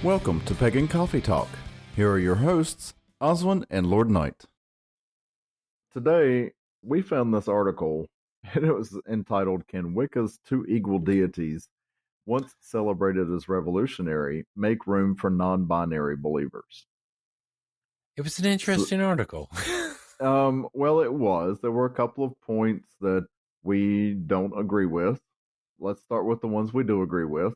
Welcome to Pagan Coffee Talk. Here are your hosts, Oswin and Lord Knight. Today, we found this article, and it was entitled, "Can Wicca's Two Equal Deities, Once Celebrated as Revolutionary, Make Room for Non-Binary Believers?" It was an interesting article. Well, it was. There were a couple of points that we don't agree with. Let's start with the ones we do agree with.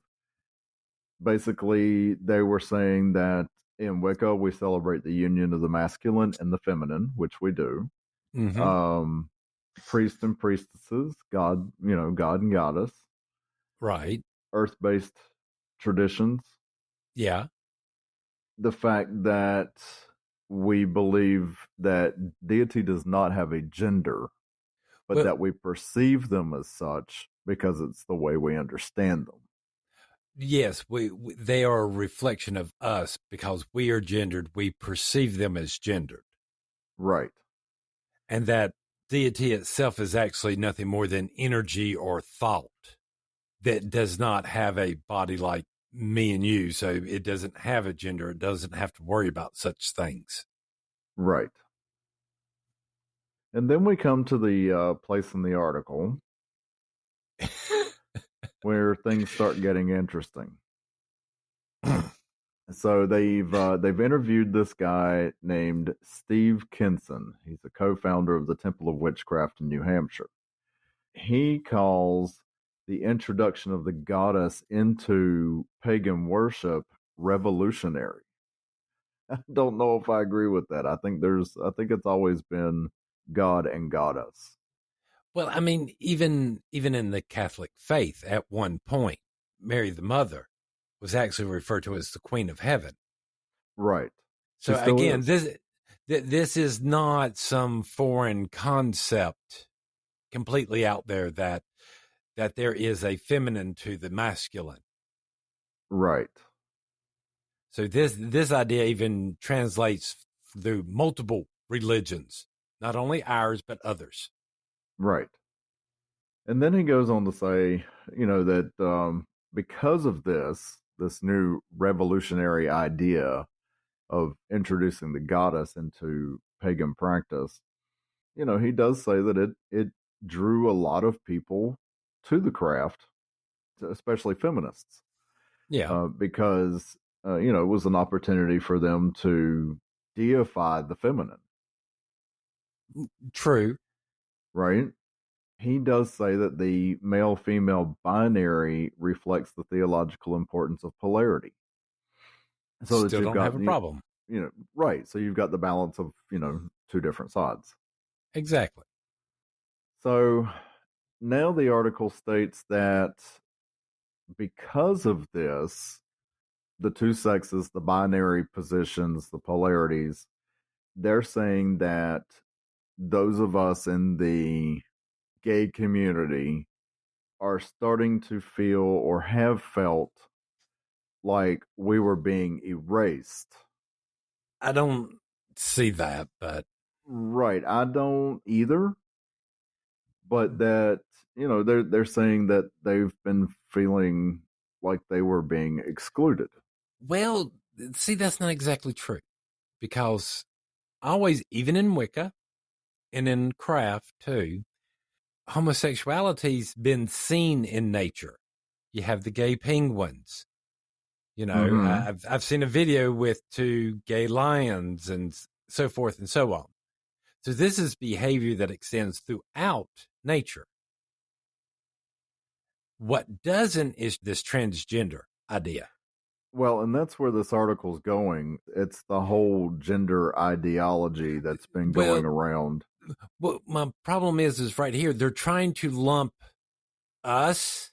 Basically, they were saying that in Wicca, we celebrate the union of the masculine and the feminine, which we do. Mm-hmm. Priests and priestesses, God and goddess. Right. Earth-based traditions. Yeah. The fact that we believe that deity does not have a gender, but that we perceive them as such because it's the way we understand them. Yes, they are a reflection of us because we are gendered. We perceive them as gendered. Right. And that deity itself is actually nothing more than energy or thought that does not have a body like me and you. So it doesn't have a gender. It doesn't have to worry about such things. Right. And then we come to the place in the article where things start getting interesting. So they've interviewed this guy named Steve Kinson. He's a co-founder of the Temple of Witchcraft in New Hampshire. He calls the introduction of the goddess into pagan worship revolutionary. I don't know if I agree with that. I think it's always been God and goddess. Well, I mean, even in the Catholic faith, at one point, Mary the Mother was actually referred to as the Queen of Heaven. Right. So again, this is not some foreign concept completely out there that there is a feminine to the masculine. Right. So this idea even translates through multiple religions, not only ours, but others. Right. And then he goes on to say, that because of this new revolutionary idea of introducing the goddess into pagan practice, he does say that it drew a lot of people to the craft, especially feminists. Yeah. Because, it was an opportunity for them to deify the feminine. True. Right? He does say that the male-female binary reflects the theological importance of polarity. So Still don't have a problem. Right. So you've got the balance of, two different sides. Exactly. So now the article states that because of this, the two sexes, the binary positions, the polarities, they're saying that those of us in the gay community are starting to feel or have felt like we were being erased. I don't see that, but right, I don't either. But that they're saying that they've been feeling like they were being excluded. Well, see, that's not exactly true, because always, even in Wicca and in craft too, homosexuality's been seen in nature. You have the gay penguins. I've seen a video with two gay lions and so forth and so on. So this is behavior that extends throughout nature. What doesn't is this transgender idea. Well, and that's where this article's going. It's the whole gender ideology that's been going around. Well, my problem is right here. They're trying to lump us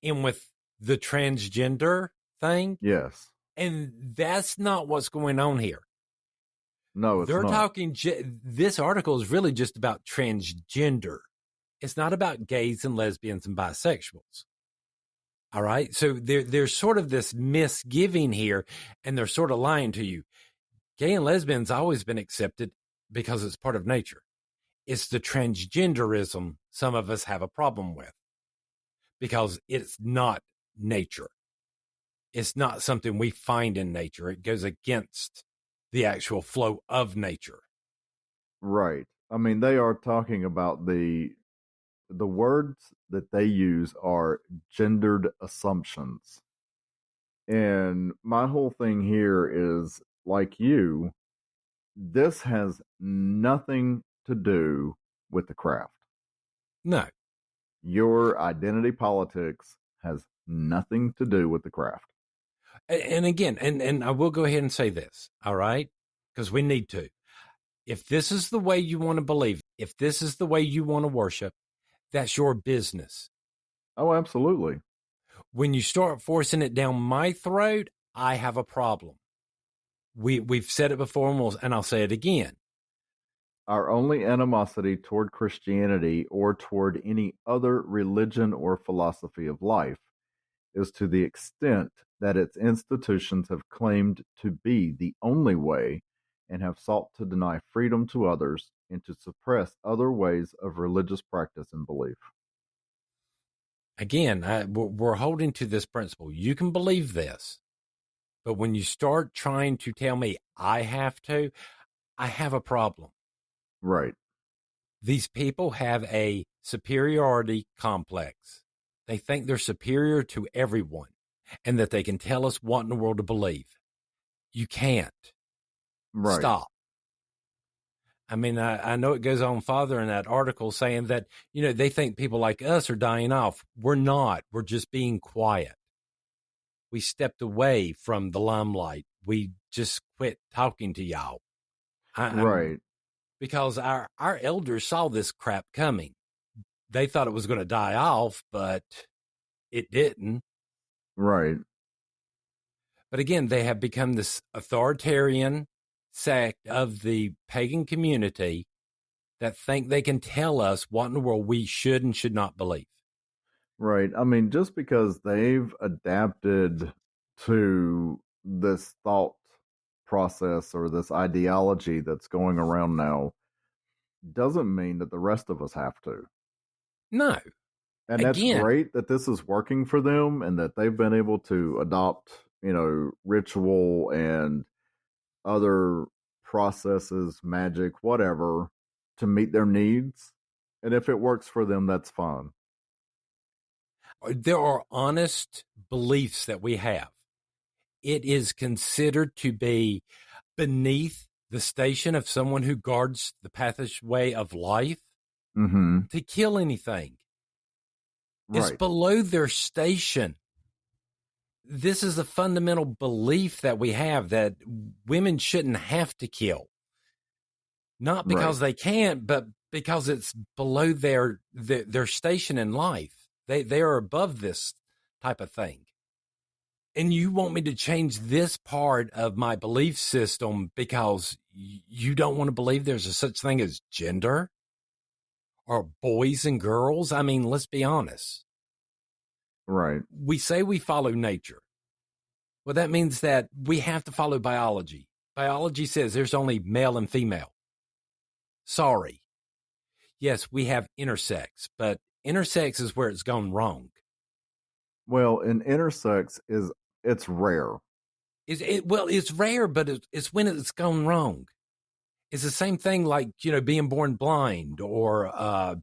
in with the transgender thing. Yes. And that's not what's going on here. No, it's They're not. talking, this article is really just about transgender. It's not about gays and lesbians and bisexuals. All right. So there's sort of this misgiving here, and they're sort of lying to you. Gay and lesbians always been accepted because it's part of nature. It's the transgenderism some of us have a problem with because it's not nature. It's not something we find in nature. It goes against the actual flow of nature. Right. I mean, they are talking about the words that they use are gendered assumptions. And my whole thing here is like you, this has nothing to do with the craft. No. Your identity politics has nothing to do with the craft. And again, and I will go ahead and say this, all right? Because we need to. If this is the way you want to believe, if this is the way you want to worship, that's your business. Oh, absolutely. When you start forcing it down my throat, I have a problem. We've said it before, and I'll say it again. Our only animosity toward Christianity or toward any other religion or philosophy of life is to the extent that its institutions have claimed to be the only way and have sought to deny freedom to others and to suppress other ways of religious practice and belief. Again, we're holding to this principle. You can believe this, but when you start trying to tell me I have a problem. Right. These people have a superiority complex. They think they're superior to everyone and that they can tell us what in the world to believe. You can't. Right. Stop. I mean, I know it goes on farther in that article saying that, they think people like us are dying off. We're not. We're just being quiet. We stepped away from the limelight. We just quit talking to y'all. Right. Because our elders saw this crap coming. They thought it was going to die off, but it didn't. Right. But again, they have become this authoritarian sect of the pagan community that think they can tell us what in the world we should and should not believe. Right. I mean, just because they've adapted to this thought process or this ideology that's going around now doesn't mean that the rest of us have to. No. And that's great that this is working for them and that they've been able to adopt, ritual and other processes, magic, whatever, to meet their needs. And if it works for them, that's fine. There are honest beliefs that we have. It is considered to be beneath the station of someone who guards the pathway of life to kill anything. Right. It's below their station. This is a fundamental belief that we have that women shouldn't have to kill. Not because they can't, but because it's below their station in life. They are above this type of thing. And you want me to change this part of my belief system because you don't want to believe there's a such thing as gender or boys and girls? I mean, let's be honest. Right. We say we follow nature. Well, that means that we have to follow biology. Biology says there's only male and female. Sorry. Yes, we have intersex, but intersex is where it's gone wrong. Well, and intersex it's rare. It's rare, but it's when it's gone wrong. It's the same thing like, being born blind or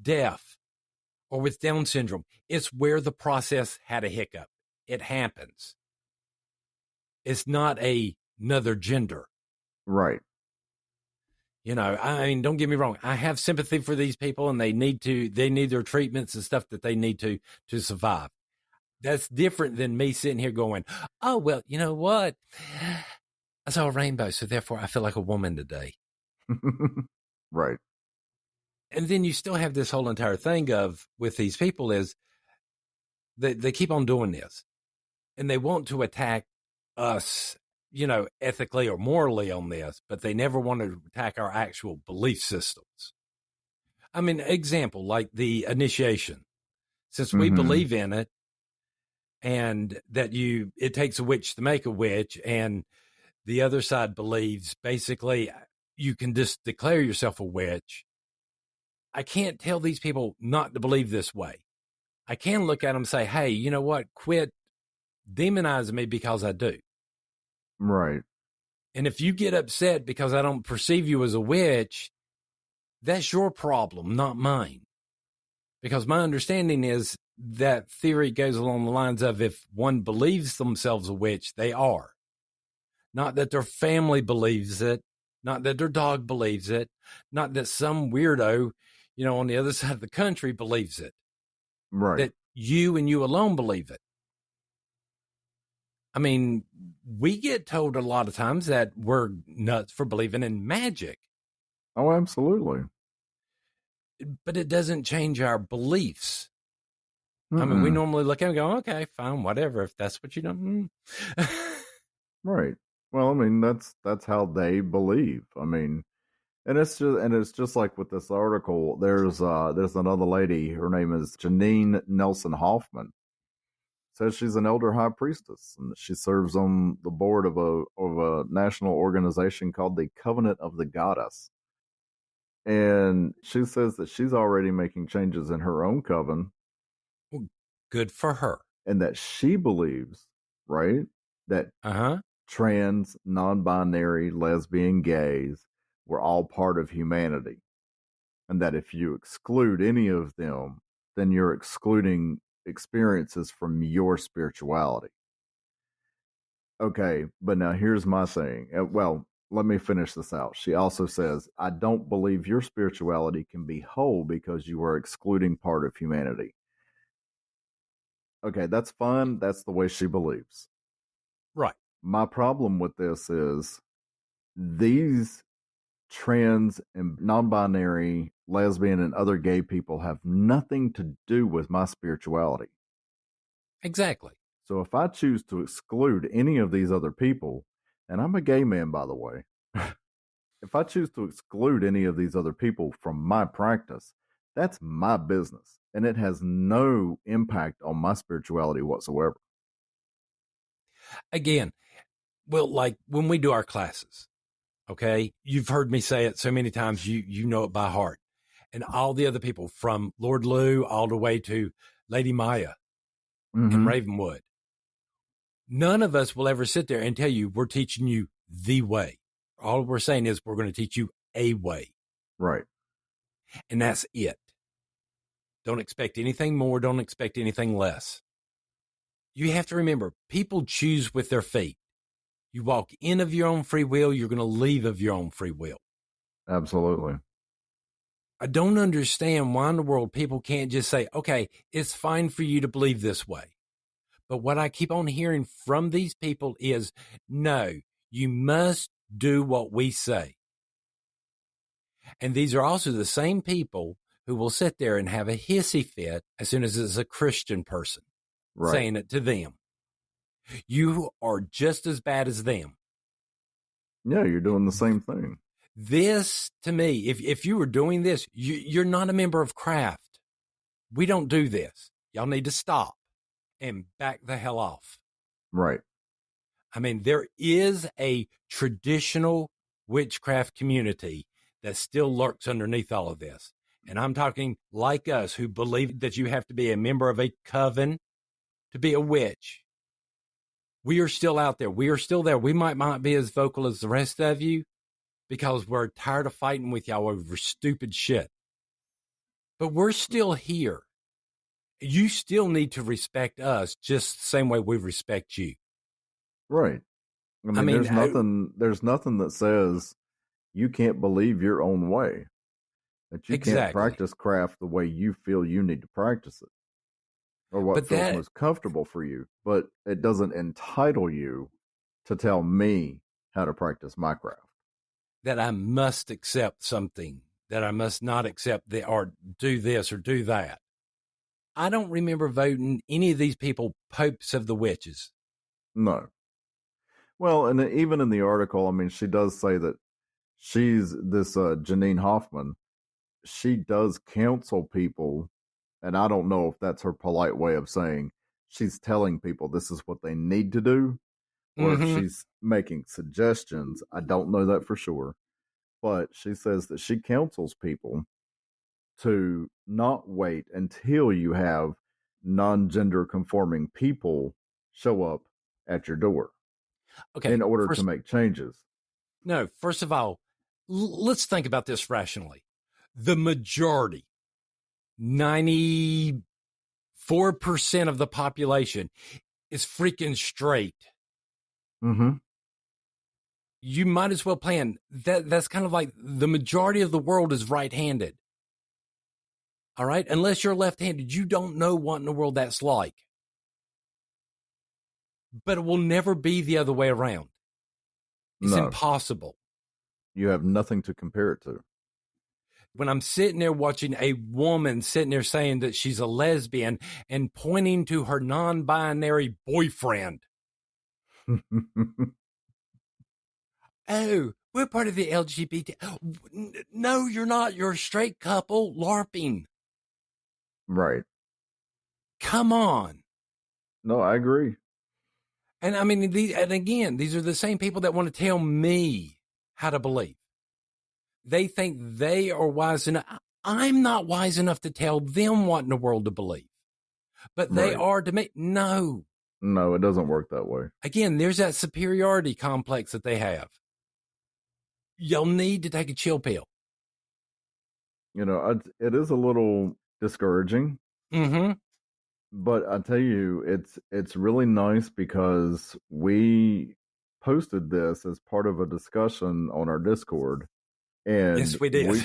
deaf or with Down syndrome. It's where the process had a hiccup. It happens. It's not another gender. Right. I mean, don't get me wrong. I have sympathy for these people and they need their treatments and stuff that they need to survive. That's different than me sitting here going, oh, well, you know what? I saw a rainbow, so therefore I feel like a woman today. Right. And then you still have this whole entire thing with these people is they keep on doing this and they want to attack us, ethically or morally on this, but they never want to attack our actual belief systems. I mean, example, like the initiation, since we believe in it and that it takes a witch to make a witch, and the other side believes basically you can just declare yourself a witch. I can't tell these people not to believe this way. I can look at them and say, hey, you know what? Quit demonize me because I do. Right. And if you get upset because I don't perceive you as a witch, that's your problem, not mine. Because my understanding is that theory goes along the lines of if one believes themselves a witch, they are. Not that their family believes it, not that their dog believes it, not that some weirdo, on the other side of the country believes it. Right. That you and you alone believe it. I mean, we get told a lot of times that we're nuts for believing in magic. Oh, absolutely. But it doesn't change our beliefs. Mm-mm. I mean, we normally look at it and go, okay, fine, whatever. If that's what you don't. Right. Well, I mean, that's how they believe. I mean, and it's just like with this article, there's another lady, her name is Janine Nelson Hoffman. Says she's an elder high priestess and she serves on the board of a national organization called the Covenant of the Goddess. And she says that she's already making changes in her own coven. Well, good for her. And that she believes, right, that trans, non-binary, lesbian, gays were all part of humanity. And that if you exclude any of them, then you're excluding experiences from your spirituality. Okay, but now here's my saying. Well, let me finish this out. She also says, I don't believe your spirituality can be whole because you are excluding part of humanity. Okay, that's fine. That's the way she believes. Right. My problem with this is these trans and non-binary, lesbian, and other gay people have nothing to do with my spirituality. Exactly. So if I choose to exclude any of these other people, and I'm a gay man, by the way, if I choose to exclude any of these other people from my practice, that's my business. And it has no impact on my spirituality whatsoever. Again, well, like when we do our classes, okay, you've heard me say it so many times, you know it by heart. And all the other people from Lord Lou all the way to Lady Maya in Ravenwood, none of us will ever sit there and tell you we're teaching you the way. All we're saying is we're going to teach you a way. Right. And that's it. Don't expect anything more. Don't expect anything less. You have to remember, people choose with their feet. You walk in of your own free will, you're going to leave of your own free will. Absolutely. I don't understand why in the world people can't just say, okay, it's fine for you to believe this way. But what I keep on hearing from these people is, no, you must do what we say. And these are also the same people who will sit there and have a hissy fit as soon as it's a Christian person saying it to them. You are just as bad as them. Yeah, you're doing the same thing. This, to me, if you were doing this, you're not a member of craft. We don't do this. Y'all need to stop and back the hell off. Right. I mean, there is a traditional witchcraft community that still lurks underneath all of this. And I'm talking like us who believe that you have to be a member of a coven to be a witch. We are still out there. We are still there. We might not be as vocal as the rest of you because we're tired of fighting with y'all over stupid shit. But we're still here. You still need to respect us just the same way we respect you. Right. I mean there's nothing that says you can't believe your own way. That you can't practice craft the way you feel you need to practice it. Or what feels most comfortable for you. But it doesn't entitle you to tell me how to practice my craft. That I must accept something, that I must not accept or do this or do that. I don't remember voting any of these people popes of the witches. No. Well, and even in the article, I mean, she does say that she's this Janine Hoffman. She does counsel people, and I don't know if that's her polite way of saying she's telling people this is what they need to do, or if she's making suggestions. I don't know that for sure. But she says that she counsels people to not wait until you have non-gender conforming people show up at your door Okay. in order to make changes. No, first of all, let's think about this rationally. The majority, 94% of the population is freaking straight. Mm-hmm. You might as well plan that. That's kind of like the majority of the world is right-handed. All right. Unless you're left-handed, you don't know what in the world that's like. But it will never be the other way around. It's impossible. You have nothing to compare it to. When I'm sitting there watching a woman sitting there saying that she's a lesbian and pointing to her non-binary boyfriend. Oh, we're part of the LGBT. No, you're not. You're a straight couple LARPing. Right. Come on. No, I agree. And I mean, these are the same people that want to tell me how to believe. They think they are wise enough. I'm not wise enough to tell them what in the world to believe, but they are to me. No, it doesn't work that way. Again, there's that superiority complex that they have. You'll need to take a chill pill. It is a little discouraging. Mm-hmm. But I tell you, it's really nice because we posted this as part of a discussion on our Discord. And yes, we did.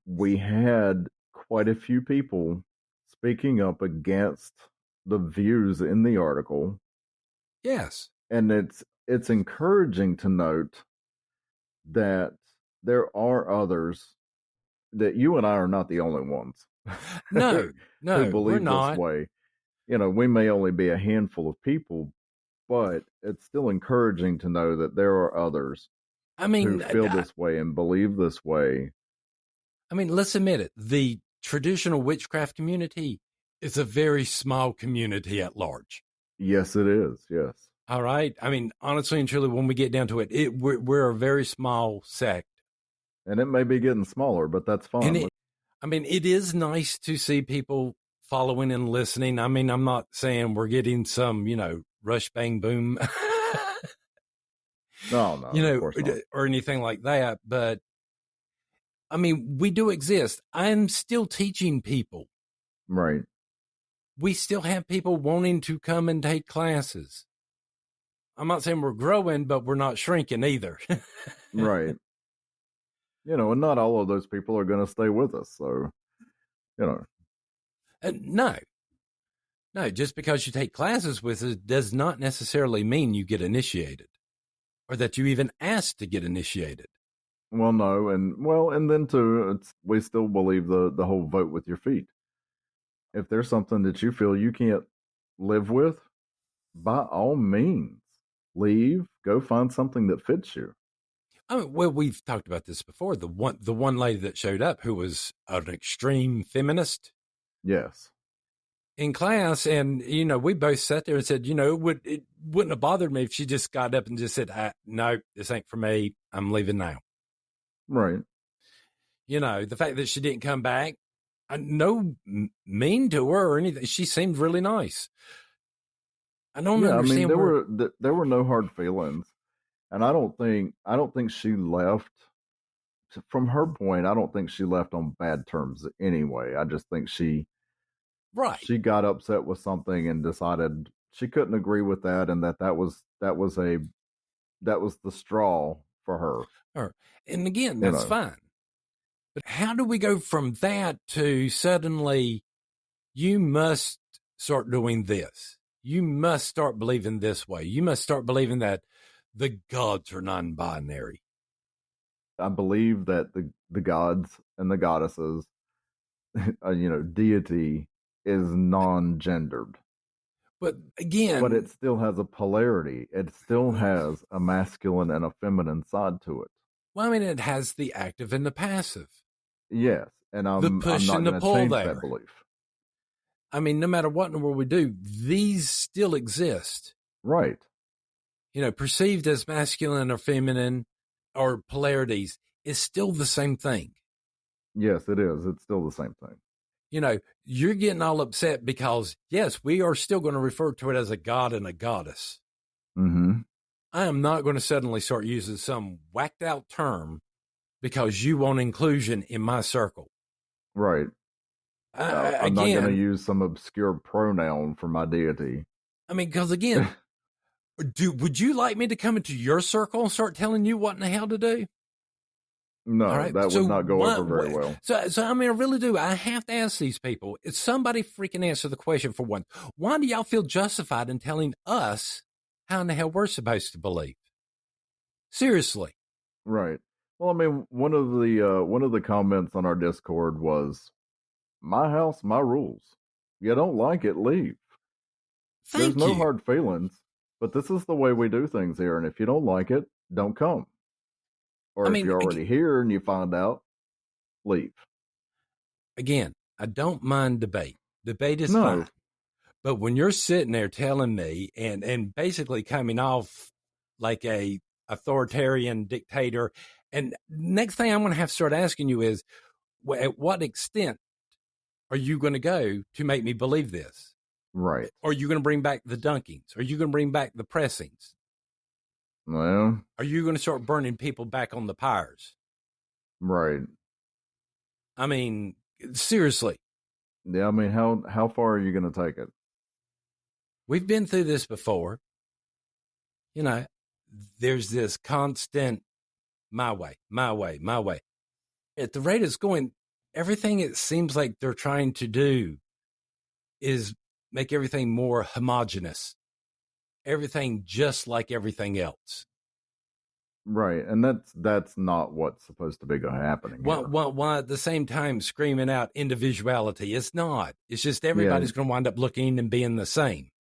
we had quite a few people speaking up against the views in the article. Yes. And it's encouraging to note that there are others, that you and I are not the only ones. No, who believe we're not. This way. We may only be a handful of people, but it's still encouraging to know that there are others who feel this way and believe this way. I mean, let's admit it. The traditional witchcraft community is a very small community at large. Yes, it is. Yes. All right. I mean, honestly and truly, when we get down to it, we're a very small sect. And it may be getting smaller, but that's fine. It is nice to see people following and listening. I mean, I'm not saying we're getting some, rush, bang, boom. No, of course not. Or anything like that. But I mean, we do exist. I'm still teaching people. Right. We still have people wanting to come and take classes. I'm not saying we're growing, but we're not shrinking either. Right. And not all of those people are going to stay with us. So, No, just because you take classes with us does not necessarily mean you get initiated or that you even ask to get initiated. Well, no. And then too, we still believe the whole vote with your feet. If there's something that you feel you can't live with, by all means, leave, go find something that fits you. Well, we've talked about this before. The one lady that showed up who was an extreme feminist. Yes. In class, and we both sat there and said, it wouldn't have bothered me if she just got up and just said, "No, this ain't for me. I'm leaving now." Right. The fact that she didn't come back, no mean to her or anything. She seemed really nice. I don't understand. I mean, there were no hard feelings, and I don't think she left. From her point, I don't think she left on bad terms anyway. I just think she got upset with something and decided she couldn't agree with that, and that was the straw for her. And again, that's fine. But how do we go from that to suddenly you must start doing this? You must start believing this way. You must start believing that the gods are non-binary. I believe that the gods and the goddesses, deity is non-gendered. But again, but it still has a polarity. It still has a masculine and a feminine side to it. Well, I mean, it has the active and the passive. Yes, and I'm push not and the going to pull change there. that belief. I mean, no matter what in the world we do, these still exist. Right. Perceived as masculine or feminine or polarities is still the same thing. Yes, it is. It's still the same thing. You're getting all upset because, yes, we are still going to refer to it as a god and a goddess. Mm-hmm. I am not going to suddenly start using some whacked out term because you want inclusion in my circle. Right. I'm not going to use some obscure pronoun for my deity. I mean, because again, would you like me to come into your circle and start telling you what in the hell to do? No, right. That would not go over very well. So I mean, I really do. I have to ask these people. It's somebody freaking answer the question for one. Why do y'all feel justified in telling us how in the hell we're supposed to believe? Seriously. Right. Well, I mean, one of the comments on our Discord was, "My house, my rules. You don't like it, leave." There's no hard feelings, but this is the way we do things here, and if you don't like it, don't come. Or if you're already here and you find out, leave. Again, I don't mind debate. Debate is fine. But when you're sitting there telling me and basically coming off like a authoritarian dictator, and next thing I'm going to have to start asking you is, at what extent are you going to go to make me believe this? Right. Are you going to bring back the dunkings? Are you going to bring back the pressings? Well, are you going to start burning people back on the pyres? Right. I mean, seriously. Yeah, I mean, how far are you going to take it? We've been through this before. There's this constant my way, my way, my way. At the rate it's going, everything it seems like they're trying to do is make everything more homogenous. Everything just like everything else. Right. And that's not what's supposed to be happening. While at the same time screaming out individuality. It's not. It's just everybody's going to wind up looking and being the same.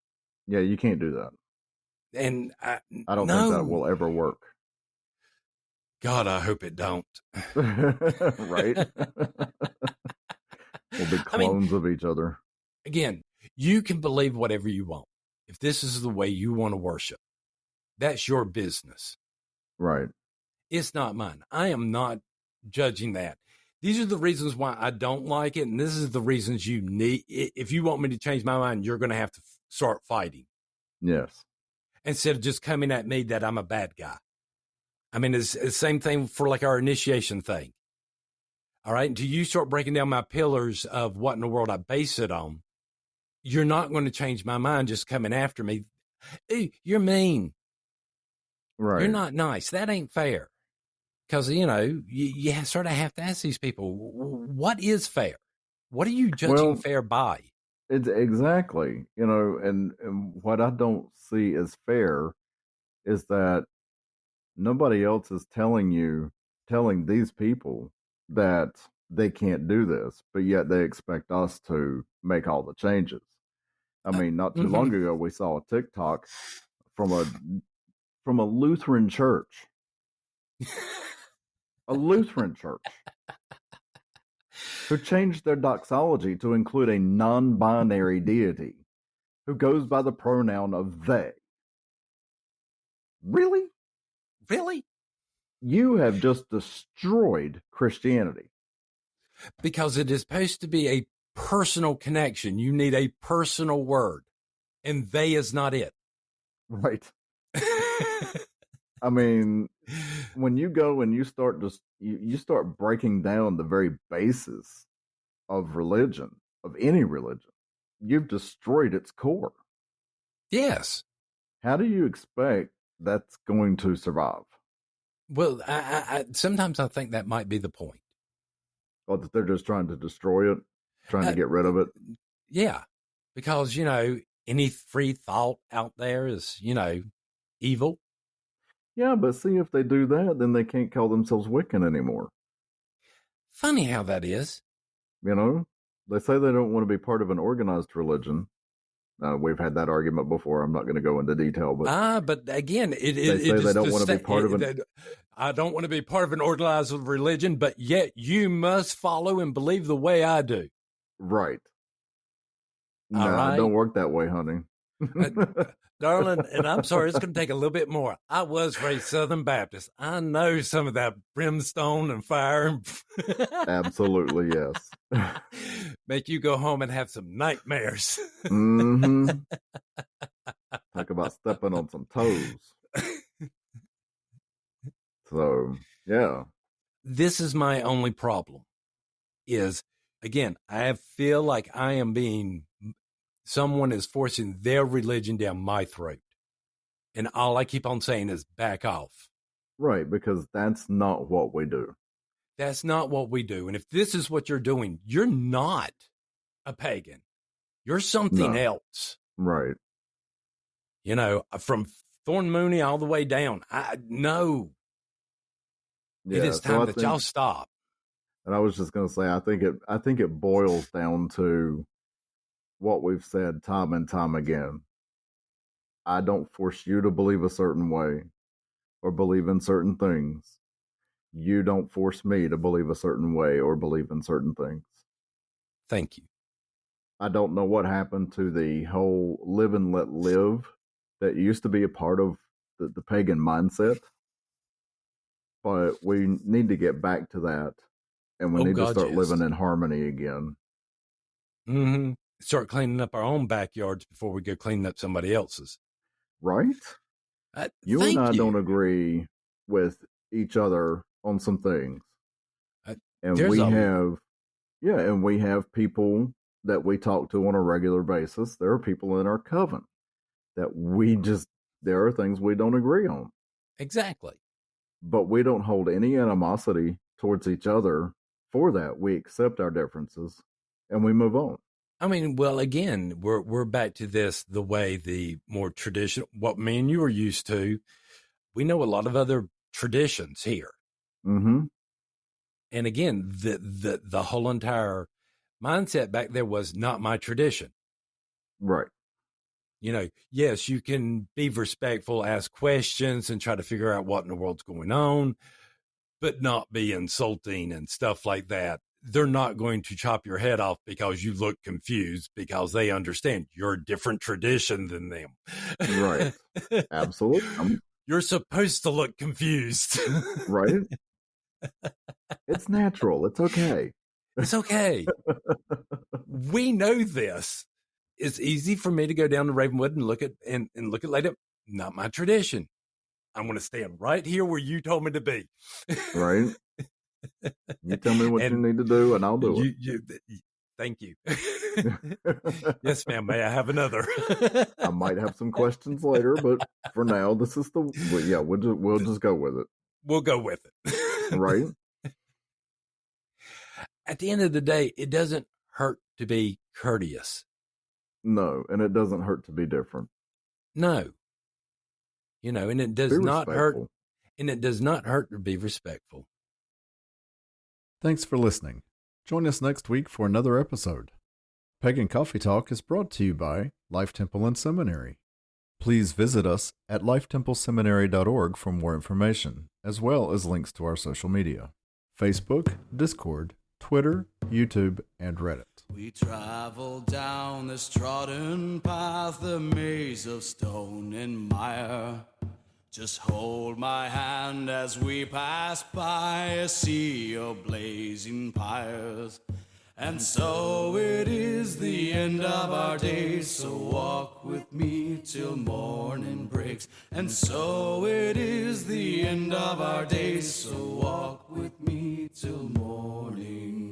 Yeah, you can't do that. And I don't think that will ever work. God, I hope it don't. Right. We'll be clones of each other. Again, you can believe whatever you want. If this is the way you want to worship, that's your business. Right. It's not mine. I am not judging that. These are the reasons why I don't like it. And this is the reasons you need. If you want me to change my mind, you're going to have to start fighting. Yes. Instead of just coming at me that I'm a bad guy. I mean, it's the same thing for like our initiation thing. All right. Until you start breaking down my pillars of what in the world I base it on, you're not going to change my mind just coming after me. Hey, you're mean. Right. You're not nice. That ain't fair. Because, you sort of have to ask these people, what is fair? What are you judging fair by? It's exactly, and what I don't see as fair is that nobody else is telling these people that they can't do this, but yet they expect us to make all the changes. I mean, not too long ago, we saw a TikTok from a Lutheran church. A Lutheran church who changed their doxology to include a non-binary deity who goes by the pronoun of they. Really? Really? You have just destroyed Christianity. Because it is supposed to be a personal connection. You need a personal word, and they is not it. Right. I mean, when you go and you start you start breaking down the very basis of religion, of any religion, you've destroyed its core. Yes. How do you expect that's going to survive? Well, I sometimes I think that might be the point. Well, that they're just trying to destroy it, trying to get rid of it. Yeah, because any free thought out there is evil. Yeah, but see, if they do that, then they can't call themselves Wiccan anymore. Funny how that is. They say they don't want to be part of an organized religion. We've had that argument before. I'm not going to go into detail, but again, they say they don't want to be part of an. I don't want to be part of an organized religion, but yet you must follow and believe the way I do. Right. No, it don't work that way, honey. Darling, and I'm sorry, it's going to take a little bit more. I was raised Southern Baptist. I know some of that brimstone and fire. Absolutely, yes. Make you go home and have some nightmares. Mm-hmm. Talk about stepping on some toes. So, yeah. This is my only problem is, again, I feel like someone is forcing their religion down my throat. And all I keep on saying is back off. Right, because that's not what we do. That's not what we do. And if this is what you're doing, you're not a pagan. You're something else. Right. You know, from Thorn Mooney all the way down. No. Yeah, it is time that y'all stop. And I was just going to say, I think it boils down to what we've said time and time again. I don't force you to believe a certain way or believe in certain things. You don't force me to believe a certain way or believe in certain things. Thank you. I don't know what happened to the whole live and let live that used to be a part of the pagan mindset. But we need to get back to that. And we need to start living in harmony again. Mm-hmm. Start cleaning up our own backyards before we go cleaning up somebody else's. Right? You and I don't agree with each other on some things. And we have people that we talk to on a regular basis. There are people in our coven that there are things we don't agree on. Exactly. But we don't hold any animosity towards each other for that. We accept our differences and we move on. I mean, well, again, we're back to this, the way the more traditional, what me and you are used to. We know a lot of other traditions here. Mm-hmm. And again, the whole entire mindset back there was not my tradition. Right. You know, yes, you can be respectful, ask questions, and try to figure out what in the world's going on, but not be insulting and stuff like that. They're not going to chop your head off because you look confused, because they understand you're a different tradition than them. Right. Absolutely. You're supposed to look confused. Right. It's natural. It's okay. It's okay. We know this. It's easy for me to go down to Ravenwood and look at Lady. Not my tradition. I'm going to stand right here where you told me to be. Right. You tell me what you need to do, and I'll do it. Thank you. Yes, ma'am. May I have another? I might have some questions later, but for now, this is we'll just go with it. We'll go with it. Right. At the end of the day, it doesn't hurt to be courteous. No, and it doesn't hurt to be different. No. You know, and it does not hurt. And it does not hurt to be respectful. Thanks for listening. Join us next week for another episode. Pagan Coffee Talk is brought to you by Life Temple and Seminary. Please visit us at lifetempleseminary.org for more information, as well as links to our social media: Facebook, Discord, Twitter, YouTube, and Reddit. We travel down this trodden path, a maze of stone and mire. Just hold my hand as we pass by a sea of blazing pyres. And so it is the end of our days, so walk with me till morning breaks. And so it is the end of our days, so walk with me till morning